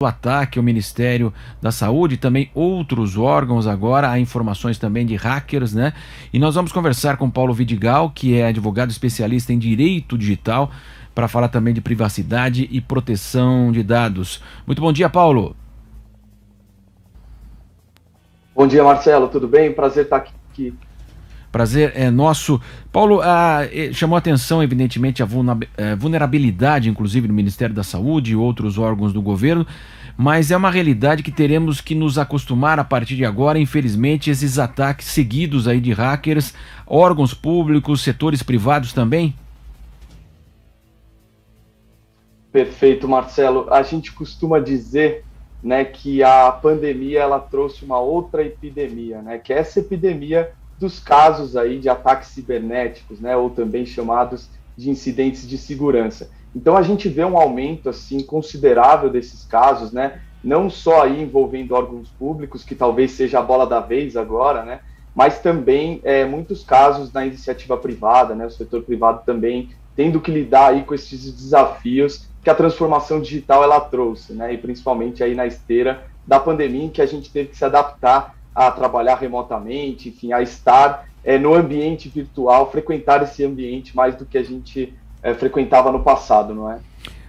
o ataque ao Ministério da Saúde e também outros órgãos agora, há informações também de hackers, né? E nós vamos conversar com Paulo Vidigal, que é advogado especialista em direito digital, para falar também de privacidade e proteção de dados. Muito bom dia, Paulo. Bom dia, Marcelo, tudo bem? Prazer estar aqui. Prazer é nosso. Paulo, chamou a atenção, evidentemente, a vulnerabilidade, inclusive, do Ministério da Saúde e outros órgãos do governo, mas é uma realidade que teremos que nos acostumar a partir de agora, infelizmente, esses ataques seguidos aí de hackers, órgãos públicos, setores privados também? Perfeito, Marcelo. A gente costuma dizer, né, que a pandemia ela trouxe uma outra epidemia, né, que é essa epidemia dos casos aí de ataques cibernéticos, né, ou também chamados de incidentes de segurança. Então a gente vê um aumento assim considerável desses casos, né, não só aí envolvendo órgãos públicos, que talvez seja a bola da vez agora, né, mas também muitos casos na iniciativa privada, né, o setor privado também tendo que lidar aí com esses desafios que a transformação digital ela trouxe, né, e principalmente aí na esteira da pandemia, em que a gente teve que se adaptar a trabalhar remotamente, enfim, a estar no ambiente virtual, frequentar esse ambiente mais do que a gente frequentava no passado, não é?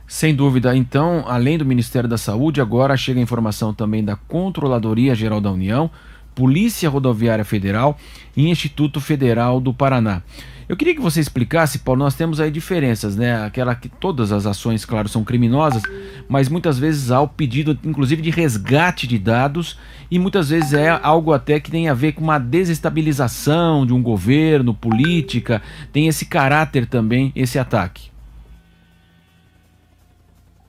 Sem dúvida. Então, além do Ministério da Saúde, agora chega a informação também da Controladoria Geral da União, Polícia Rodoviária Federal e Instituto Federal do Paraná. Eu queria que você explicasse, Paulo, nós temos aí diferenças, né? Aquela que todas as ações, claro, são criminosas, mas muitas vezes há o pedido, inclusive, de resgate de dados e muitas vezes é algo até que tem a ver com uma desestabilização de um governo, política, tem esse caráter também, esse ataque.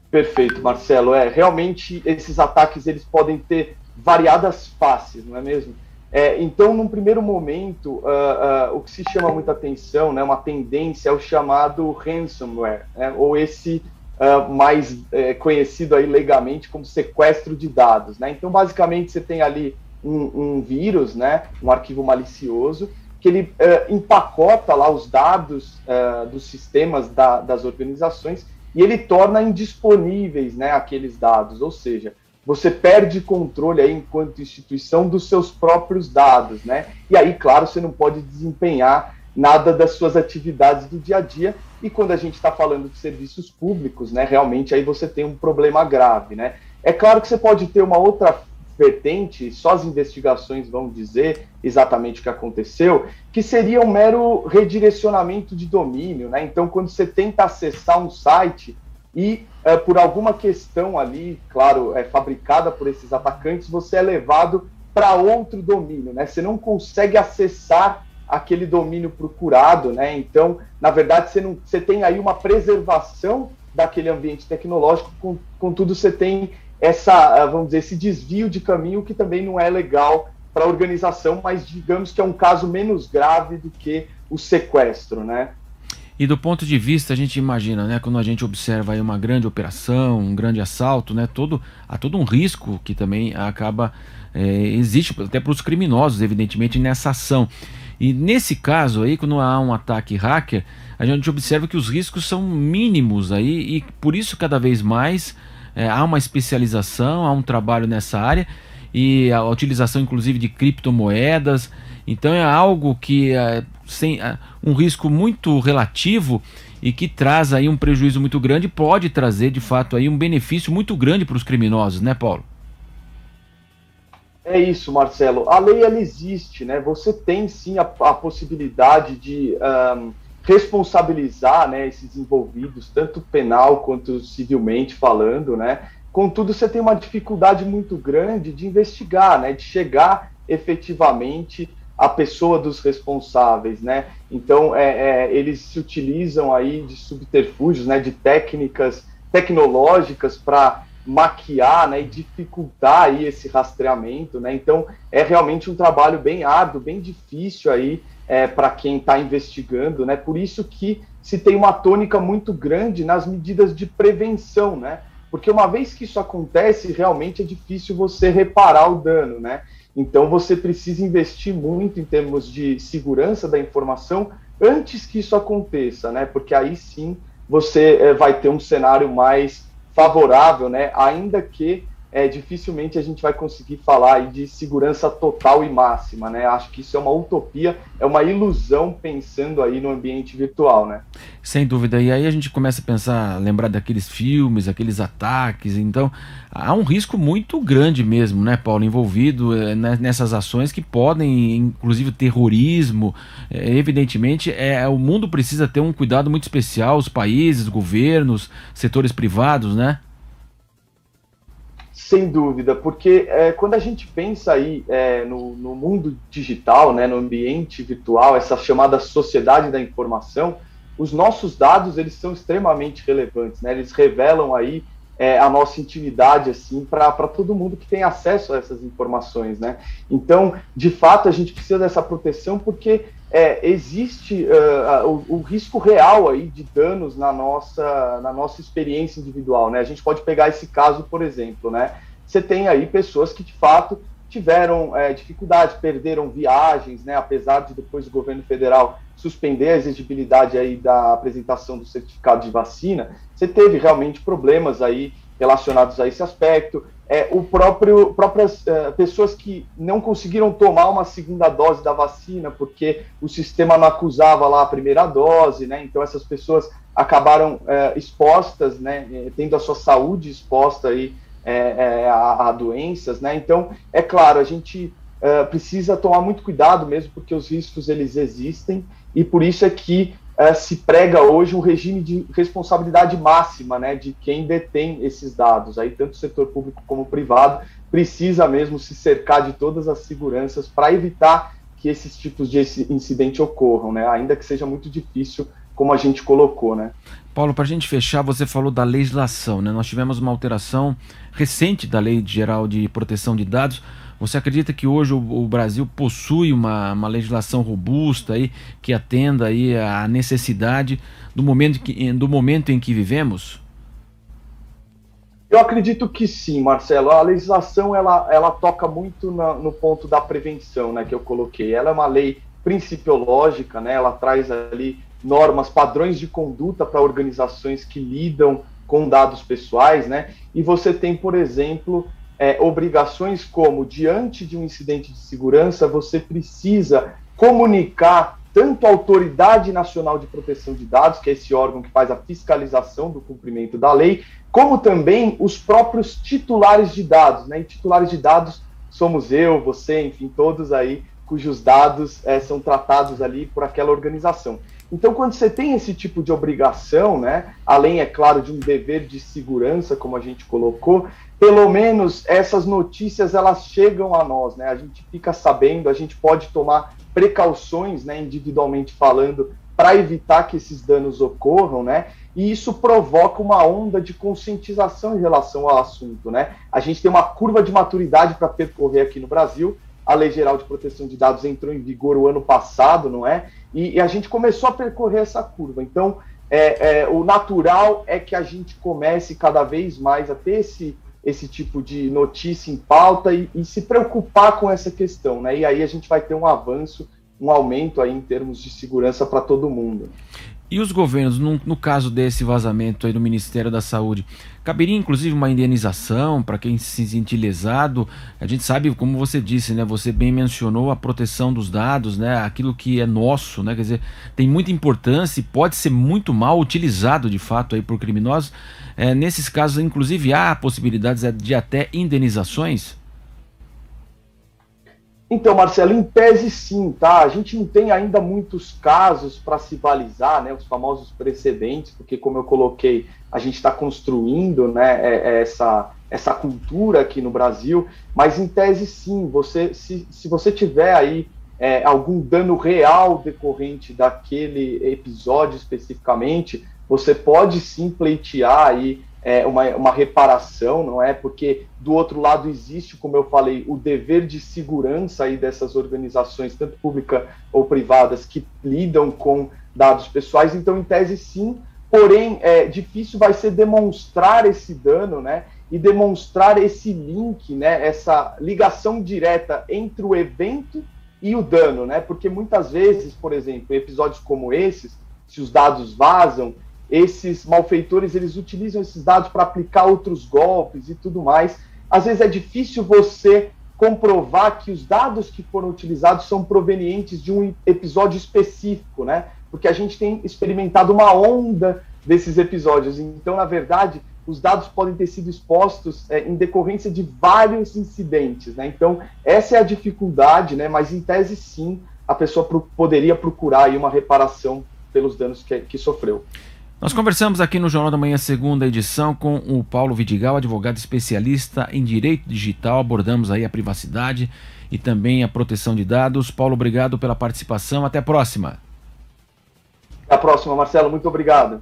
Perfeito, Marcelo. Realmente esses ataques eles podem ter variadas faces, não é mesmo? Então, num primeiro momento, o que se chama muita atenção, né, uma tendência é o chamado ransomware, né, ou esse mais conhecido aí legalmente como sequestro de dados, né? Então, basicamente, você tem ali um vírus, né, um arquivo malicioso, que ele empacota lá os dados dos sistemas das organizações e ele torna indisponíveis, né, aqueles dados, ou seja, você perde controle aí enquanto instituição dos seus próprios dados, né? E aí, claro, você não pode desempenhar nada das suas atividades do dia a dia. E quando a gente está falando de serviços públicos, né, realmente aí você tem um problema grave, né? É claro que você pode ter uma outra vertente, só as investigações vão dizer exatamente o que aconteceu, que seria um mero redirecionamento de domínio, né? Então, quando você tenta acessar um site e por alguma questão ali, claro, fabricada por esses atacantes, você é levado para outro domínio, né? Você não consegue acessar aquele domínio procurado, né? Então, na verdade, você tem aí uma preservação daquele ambiente tecnológico, contudo, você tem vamos dizer, esse desvio de caminho que também não é legal para a organização, mas digamos que é um caso menos grave do que o sequestro, né? E do ponto de vista, a gente imagina, né, quando a gente observa aí uma grande operação, um grande assalto, né, há todo um risco que também acaba, existe até para os criminosos, evidentemente, nessa ação. E nesse caso aí, quando há um ataque hacker, a gente observa que os riscos são mínimos aí e por isso cada vez mais há uma especialização, há um trabalho nessa área e a utilização inclusive de criptomoedas. Então é algo que um risco muito relativo e que traz aí um prejuízo muito grande, pode trazer de fato aí um benefício muito grande para os criminosos, né, Paulo? É isso, Marcelo. A lei ela existe, né? Você tem sim a possibilidade de responsabilizar, né, esses envolvidos, tanto penal quanto civilmente falando, né? Contudo, você tem uma dificuldade muito grande de investigar, né, de chegar efetivamente à pessoa dos responsáveis, né? Então, eles se utilizam aí de subterfúgios, né, de técnicas tecnológicas para maquiar, né, e dificultar aí esse rastreamento, né? Então, é realmente um trabalho bem árduo, bem difícil aí para quem está investigando, né? Por isso que se tem uma tônica muito grande nas medidas de prevenção, né? Porque uma vez que isso acontece, realmente é difícil você reparar o dano, né? Então você precisa investir muito em termos de segurança da informação antes que isso aconteça, né? Porque aí sim você vai ter um cenário mais favorável, né? Ainda que dificilmente a gente vai conseguir falar aí de segurança total e máxima, né? Acho que isso é uma utopia, é uma ilusão pensando aí no ambiente virtual, né? Sem dúvida. E aí a gente começa a pensar, lembrar daqueles filmes, aqueles ataques. Então, há um risco muito grande mesmo, né, Paulo, envolvido nessas ações que podem, inclusive, terrorismo. Evidentemente, o mundo precisa ter um cuidado muito especial, os países, governos, setores privados, né? Sem dúvida, porque quando a gente pensa aí no mundo digital, né, no ambiente virtual, essa chamada sociedade da informação, os nossos dados eles são extremamente relevantes, né? Eles revelam aí a nossa intimidade assim para todo mundo que tem acesso a essas informações, né? Então, de fato, a gente precisa dessa proteção porque existe o risco real aí de danos na nossa experiência individual, né? A gente pode pegar esse caso, por exemplo, né? Você tem aí pessoas que de fato tiveram dificuldades, perderam viagens, né? Apesar de depois o governo federal suspender a exigibilidade aí da apresentação do certificado de vacina, você teve realmente problemas aí relacionados a esse aspecto. Próprias pessoas que não conseguiram tomar uma segunda dose da vacina porque o sistema não acusava lá a primeira dose, né? Então essas pessoas acabaram expostas, né? Tendo a sua saúde exposta aí a doenças, né? Então, é claro, a gente precisa tomar muito cuidado mesmo, porque os riscos eles existem, e por isso é que se prega hoje um regime de responsabilidade máxima, né, de quem detém esses dados. Aí tanto o setor público como o privado precisa mesmo se cercar de todas as seguranças para evitar que esses tipos de incidente ocorram, né, ainda que seja muito difícil, como a gente colocou, né. Paulo, para a gente fechar, você falou da legislação, né? Nós tivemos uma alteração recente da Lei Geral de Proteção de Dados. Você acredita que hoje o Brasil possui uma legislação robusta aí, que atenda aí à necessidade do momento em que vivemos? Eu acredito que sim, Marcelo. A legislação ela toca muito no ponto da prevenção, né, que eu coloquei. Ela é uma lei principiológica, né? Ela traz ali normas, padrões de conduta para organizações que lidam com dados pessoais, né? E você tem, por exemplo, obrigações como, diante de um incidente de segurança, você precisa comunicar tanto a Autoridade Nacional de Proteção de Dados, que é esse órgão que faz a fiscalização do cumprimento da lei, como também os próprios titulares de dados, né? E titulares de dados somos eu, você, enfim, todos aí cujos dados são tratados ali por aquela organização. Então, quando você tem esse tipo de obrigação, né, além, é claro, de um dever de segurança, como a gente colocou, pelo menos essas notícias elas chegam a nós, né? A gente fica sabendo, a gente pode tomar precauções, né, individualmente falando, para evitar que esses danos ocorram, né? E isso provoca uma onda de conscientização em relação ao assunto, né? A gente tem uma curva de maturidade para percorrer aqui no Brasil. A Lei Geral de Proteção de Dados entrou em vigor o ano passado, não é? E a gente começou a percorrer essa curva. Então, o natural é que a gente comece cada vez mais a ter esse tipo de notícia em pauta e se preocupar com essa questão, né? E aí a gente vai ter um avanço, um aumento aí em termos de segurança para todo mundo. E os governos, no caso desse vazamento aí do Ministério da Saúde, caberia inclusive uma indenização para quem se sentir lesado? A gente sabe, como você disse, né? Você bem mencionou a proteção dos dados, né? Aquilo que é nosso, né? Quer dizer, tem muita importância e pode ser muito mal utilizado de fato aí por criminosos. Nesses casos, inclusive, há possibilidades de até indenizações? Então, Marcelo, em tese sim, tá? A gente não tem ainda muitos casos para se balizar, né? Os famosos precedentes, porque como eu coloquei, a gente está construindo, né, essa cultura aqui no Brasil, mas em tese sim, se você tiver aí algum dano real decorrente daquele episódio especificamente, você pode sim pleitear aí uma reparação, não é? Porque do outro lado existe, como eu falei, o dever de segurança aí dessas organizações, tanto públicas ou privadas, que lidam com dados pessoais. Então, em tese, sim, porém, difícil vai ser demonstrar esse dano, né? E demonstrar esse link, né? Essa ligação direta entre o evento e o dano, né? Porque muitas vezes, por exemplo, em episódios como esses, se os dados vazam, esses malfeitores eles utilizam esses dados para aplicar outros golpes e tudo mais. às vezes é difícil você comprovar que os dados que foram utilizados são provenientes de um episódio específico, né? Porque a gente tem experimentado uma onda desses episódios. Então, na verdade, os dados podem ter sido expostos em decorrência de vários incidentes, né? Então, essa é a dificuldade, né? Mas, em tese, sim, a pessoa poderia procurar aí uma reparação pelos danos que sofreu. Nós conversamos aqui no Jornal da Manhã, segunda edição, com o Paulo Vidigal, advogado especialista em direito digital. Abordamos aí a privacidade e também a proteção de dados. Paulo, obrigado pela participação. Até a próxima. Até a próxima, Marcelo. Muito obrigado.